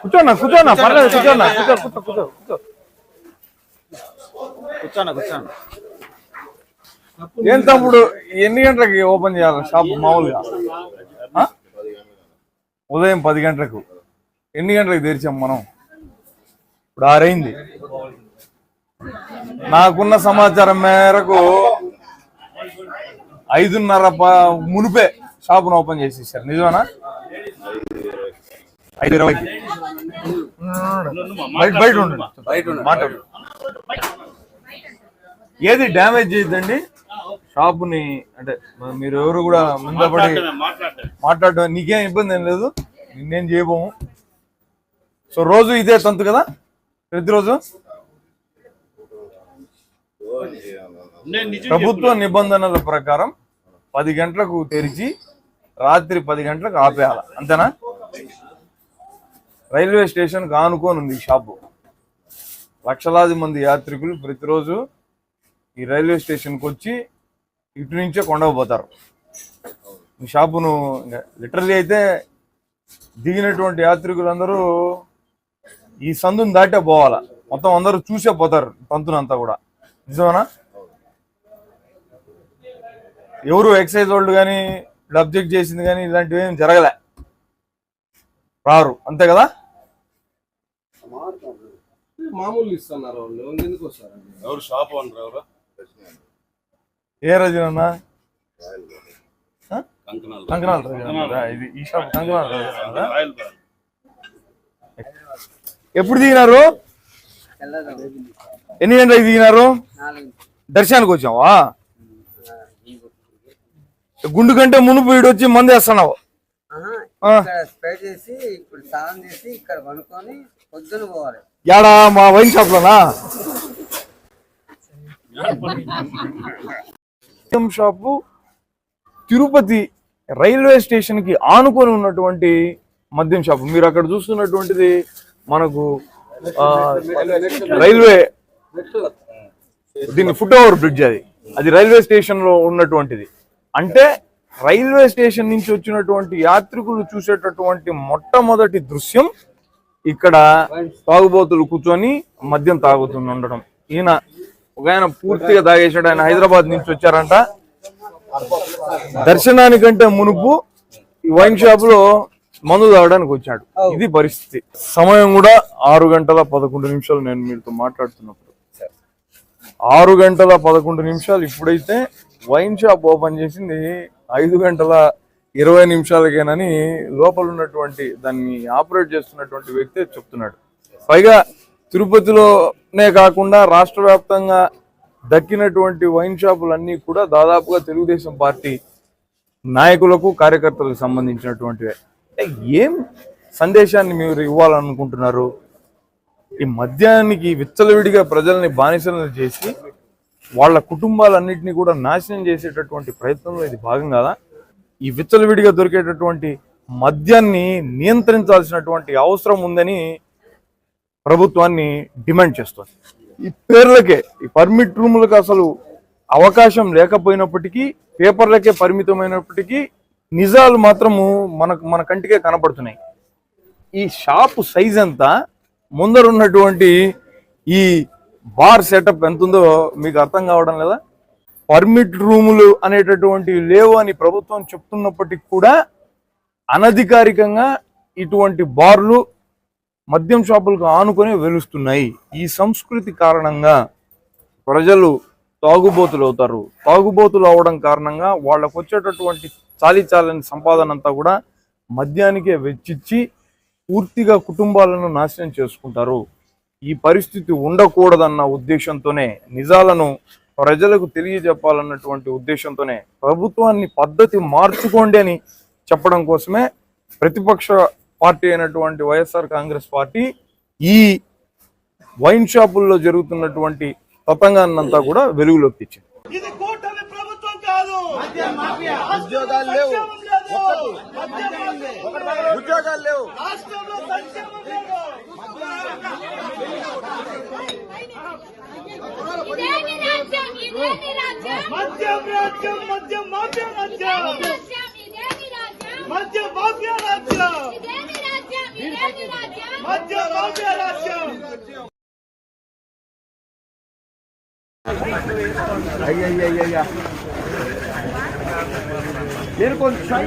కూర్చోన్నా కూర్చోన్నా పర్లేదు కూర్చోన్నా కూర్చోన్నా ఏం తప్పుడు ఎన్ని గంటలకి ఓపెన్ చేయాలి షాప్ మామూలుగా? ఉదయం 10 గంటలకు. ఎన్ని గంటలకు తెరిచాం మనం? ఇప్పుడు 6 అయింది. నాకున్న సమాచారం మేరకు 5:30 మునిపే షాపును ఓపెన్ చేసేసారు. నిజమేనా? 5:20 బయట ఉండండి మాట్లాడు. ఏది డ్యామేజ్ చేయొద్దండి షాపుని. అంటే మీరు ఎవరు కూడా ముందపడి మాట్లాడడం నీకేం ఇబ్బంది ఏం లేదు, నిన్నేం చేయబోము. సో రోజు ఇదే తంతు కదా ప్రతిరోజు? ప్రభుత్వ నిబంధనల ప్రకారం 10 గంటలకు తెరిచి రాత్రి 10 గంటలకు ఆపేయాలి, అంతేనా? రైల్వే స్టేషన్కి ఆనుకొని ఉంది ఈ షాపు. లక్షలాది మంది యాత్రికులు ప్రతిరోజు ఈ రైల్వే స్టేషన్కి వచ్చి ఇటు నుంచే కొండపోతారు. ఈ షాపును లిటరలీ అయితే దిగినటువంటి యాత్రికులందరూ ఈ సందుని దాటే పోవాలా, మొత్తం అందరూ చూసే పోతారు తంతునంతా కూడా. నిజమేనా? ఎవరు ఎక్సైజ్ వాళ్ళు కానీ అబ్జెక్ట్ చేసింది కానీ ఇలాంటివి ఏం జరగలే, రారు, అంతే కదా? మామూలు ఇస్తున్నారు వాళ్ళు, ఎందుకు వస్తారు? ఎవరు షాప్ ఓనర్? ఎవరు? ఏ రజనన్నా? కంకనాల్ రజన. ఇది ఈ షాప్ కంకనాల్ రజన. ఎప్పుడు దిగినారు? ఎన్ని గంటలకు దిగినారు? దర్శనానికి వచ్చావా? గుండు కంటే మునుపు వీడు వచ్చి మంది వేస్తున్నావు. యాడా మా వైన్ షాప్ లోనా? షాపు తిరుపతి రైల్వే స్టేషన్ కి ఆనుకొని ఉన్నటువంటి మద్యం షాపు. మీరు అక్కడ చూస్తున్నటువంటిది మనకు రైల్వే, దీన్ని ఫుట్ ఓవర్ బ్రిడ్జ్, అది రైల్వే స్టేషన్ లో ఉన్నటువంటిది. అంటే రైల్వే స్టేషన్ నుంచి వచ్చినటువంటి యాత్రికులు చూసేటటువంటి మొట్టమొదటి దృశ్యం ఇక్కడ తాగుబోతులు కూర్చొని మద్యం తాగుతూ ఉండడం. ఈయన ఒక ఆయన పూర్తిగా తాగేసాడు. ఆయన హైదరాబాద్ నుంచి వచ్చారంట. దర్శనానికంటే మునుపు ఈ వైన్ షాప్ లో మందు తాగడానికి వచ్చాడు. ఇది పరిస్థితి. సమయం కూడా 6:11 నేను మీతో మాట్లాడుతున్నప్పుడు 6:11. ఇప్పుడైతే వైన్ షాప్ ఓపెన్ చేసింది 5:20 లోపల ఉన్నటువంటి దాన్ని ఆపరేట్ చేస్తున్నటువంటి వ్యక్తి చెప్తున్నాడు. పైగా తిరుపతిలోనే కాకుండా రాష్ట్ర వ్యాప్తంగా దక్కినటువంటి వైన్ షాపులన్నీ కూడా దాదాపుగా తెలుగుదేశం పార్టీ నాయకులకు కార్యకర్తలకు సంబంధించినటువంటివే. ఏం సందేశాన్ని మీరు ఇవ్వాలనుకుంటున్నారు? ఈ మద్యానికి విచ్చలవిడిగా ప్రజల్ని బానిసలను చేసి వాళ్ళ కుటుంబాలన్నింటినీ కూడా నాశనం చేసేటటువంటి ప్రయత్నంలో ఇది భాగం కదా? ఈ విచ్చలవిడిగా దొరికేటటువంటి మద్యాన్ని నియంత్రించాల్సినటువంటి అవసరం ఉందని ప్రభుత్వాన్ని డిమాండ్ చేస్తుంది. ఈ పేర్లకే, ఈ పర్మిట్ రూములకు అసలు అవకాశం లేకపోయినప్పటికీ, పేపర్లకే పరిమితమైనప్పటికీ నిజాలు మాత్రము మన కంటికే కనపడుతున్నాయి. ఈ షాపు సైజ్ ఎంత, ముందరున్నటువంటి ఈ బార్ సెటప్ ఎంత ఉందో మీకు అర్థం కావడం లేదా? పర్మిట్ రూములు అనేటటువంటివి లేవు అని ప్రభుత్వం చెప్తున్నప్పటికీ కూడా అనధికారికంగా ఇటువంటి బార్లు మద్యం షాపులకు ఆనుకొని వెలుస్తున్నాయి. ఈ సంస్కృతి కారణంగా ప్రజలు తాగుబోతులు అవుతారు. తాగుబోతులు అవడం కారణంగా వాళ్ళకు వచ్చేటటువంటి చాలీచాలని సంపాదన అంతా కూడా మద్యానికే వెచ్చిచ్చి పూర్తిగా కుటుంబాలను నాశనం చేసుకుంటారు. ఈ పరిస్థితి ఉండకూడదన్న ఉద్దేశంతోనే, నిజాలను ప్రజలకు తెలియజెప్పాలన్నటువంటి ఉద్దేశంతోనే ప్రభుత్వాన్ని పద్ధతి మార్చుకోండి అని చెప్పడం కోసమే ప్రతిపక్ష పార్టీ అయినటువంటి వైఎస్ఆర్ కాంగ్రెస్ పార్టీ ఈ వైన్ షాపుల్లో జరుగుతున్నటువంటి తతంగాన్నంతా కూడా వెలుగులోకి తెచ్చింది. ఉద్యోగాలు లేవు. ఇదేమి రాజ్యం ఇదేమి రాజ్యం మద్యం రాజ్యం మద్యం మాఫియా రాజ్యం ఇదేమి రాజ్యం మద్యం మాఫియా రాజ్యం ఇదేమి రాజ్యం ఇదేమి రాజ్యం మద్యం మాఫియా రాజ్యం అయ్యయ్యయ్యయ్యా నేను కొంచెం